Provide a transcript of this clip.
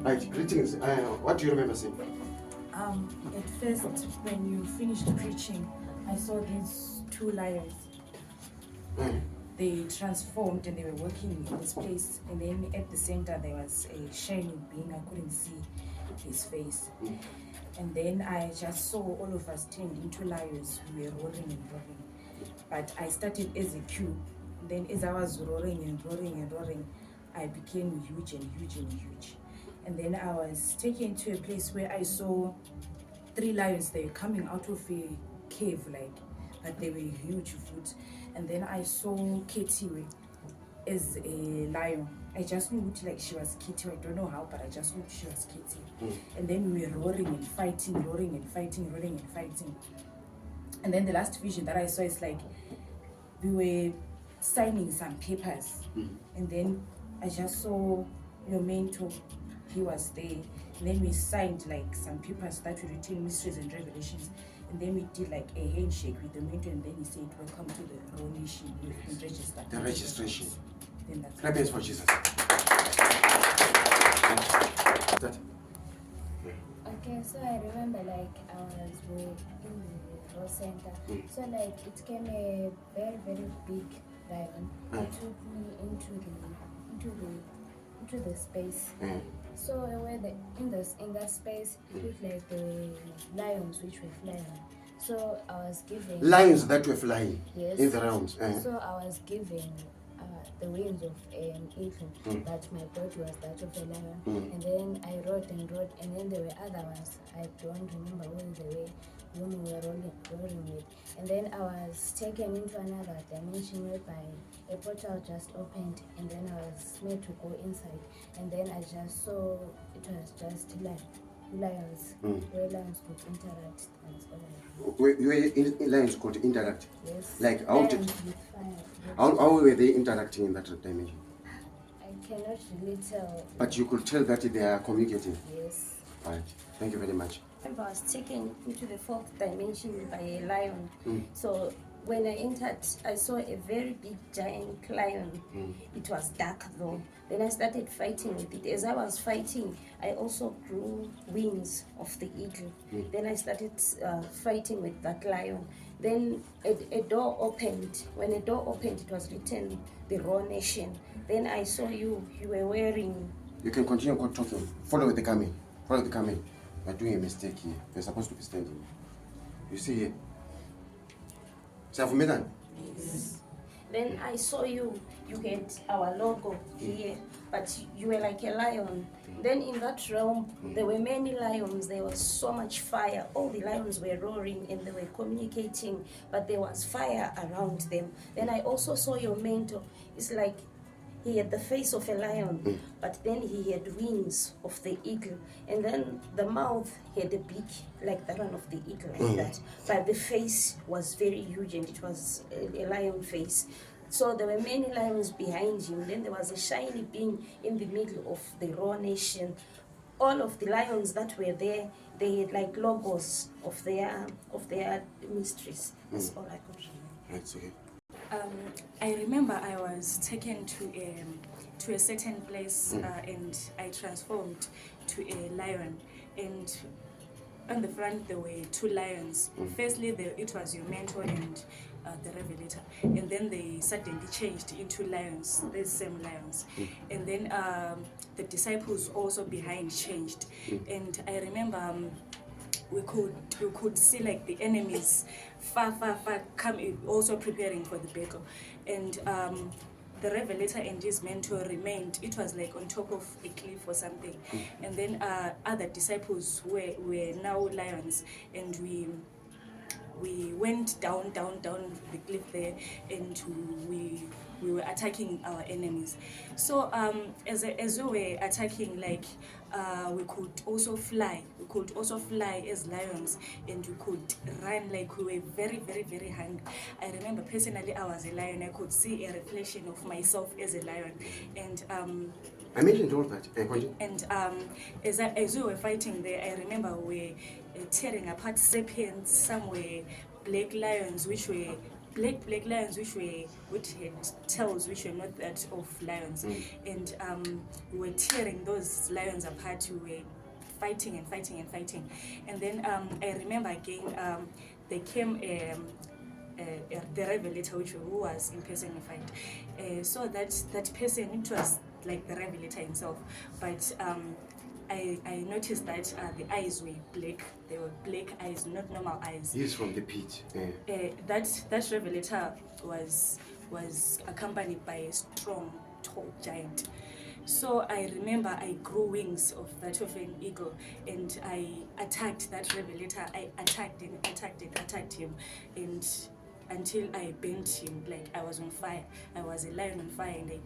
Right, greetings. What do you remember saying? At first, when you finished preaching, I saw these two lions. They transformed and they were working in this place. And then at the center, there was a shining being. I couldn't see his face. And then I just saw all of us turned into lions. We were roaring and roaring. But I started as a cube. Then as I was roaring and roaring and roaring, I became huge and huge and huge. And then I was taken to a place where I saw 3 lions. They were coming out of a cave, but they were huge foot. And then I saw Ketiwe as a lion. I just knew she was Kitty. I don't know how, but I just knew she was Kitty. And then we were roaring and fighting, roaring and fighting, roaring and fighting. And then the last vision that I saw is we were signing some papers. And then I just saw your mentor. He was there. And then we signed some papers that we written mysteries and revelations. And then we did a handshake with the mentor, and then he said, "Welcome to the Raw Nation. You've been registered." The registration. Then that's Clap hands for Jesus. Okay, so I remember I was in the Raw Center. So it came a very, very big lion. It took me into the space. So where in that space, it looked like the lions which were flying. So I was given Lions that were flying, yes, in the realms. So I was given the wings of an eagle, but my body was that of a lion. And then I wrote, and then there were other ones. I don't remember whom we were rolling with. And then I was taken into another dimension whereby a portal just opened, and then I was made to go inside. And then I just saw it was just lions, where lions could interact. That's all I know. Where lions could interact? Yes. How were they interacting in that dimension? I cannot really tell. But you could tell that they are communicating? Yes. All right. Thank you very much. I was taken into the 4th dimension by a lion. So when I entered, I saw a very big giant lion. It was dark though. Then I started fighting with it. As I was fighting, I also grew wings of the eagle. Then I started fighting with that lion. Then a door opened. When a door opened, it was written, "The Raw Nation." Then I saw you were wearing... You can continue talking. Follow the camera. Follow the camera. You're doing a mistake here. You're supposed to be standing. You see here? Self-made. Yes. Then I saw you had our logo here, but you were like a lion. Then in that realm, there were many lions. There was so much fire. All the lions were roaring and they were communicating, but there was fire around them. Then I also saw your mentor. It's like he had the face of a lion, but then he had wings of the eagle. And then the mouth had a beak like that one of the eagle, like that. But the face was very huge and it was a lion face. So there were many lions behind him. Then there was a shiny being in the middle of the Raw Nation. All of the lions that were there, they had logos of their mysteries. That's all I could remember. Right, okay. I remember I was taken to a certain place and I transformed to a lion. And on the front there were 2 lions. Firstly, it was your mentor and the Revelator. And then they suddenly changed into lions, the same lions. And then the disciples also behind changed. And I remember we could see the enemies far coming, also preparing for the battle. And the Revelator and his mentor remained. It was on top of a cliff or something. And then other disciples were now lions, and we went down the cliff there, and we were attacking our enemies. So as we were attacking, we could also fly. We could also fly as lions, and we could run we were very, very, very hungry. I remember personally I was a lion. I could see a reflection of myself as a lion. And I mentioned all that. and as we were fighting there, I remember we were tearing apart serpents. Some were black lions which were black lions which had tails which were not that of lions, and we were tearing those lions apart. We were fighting and fighting and fighting, and then I remember again they came. The Revelator, who was impersonified. So that person, it was like the Revelator himself, but I noticed that the eyes were black. They were black eyes, not normal eyes. He's from the pit. That Revelator was accompanied by a strong, tall giant. So I remember I grew wings of that of an eagle, and I attacked that Revelator. I attacked him, and until I bent him, like I was on fire. I was a lion on fire, and I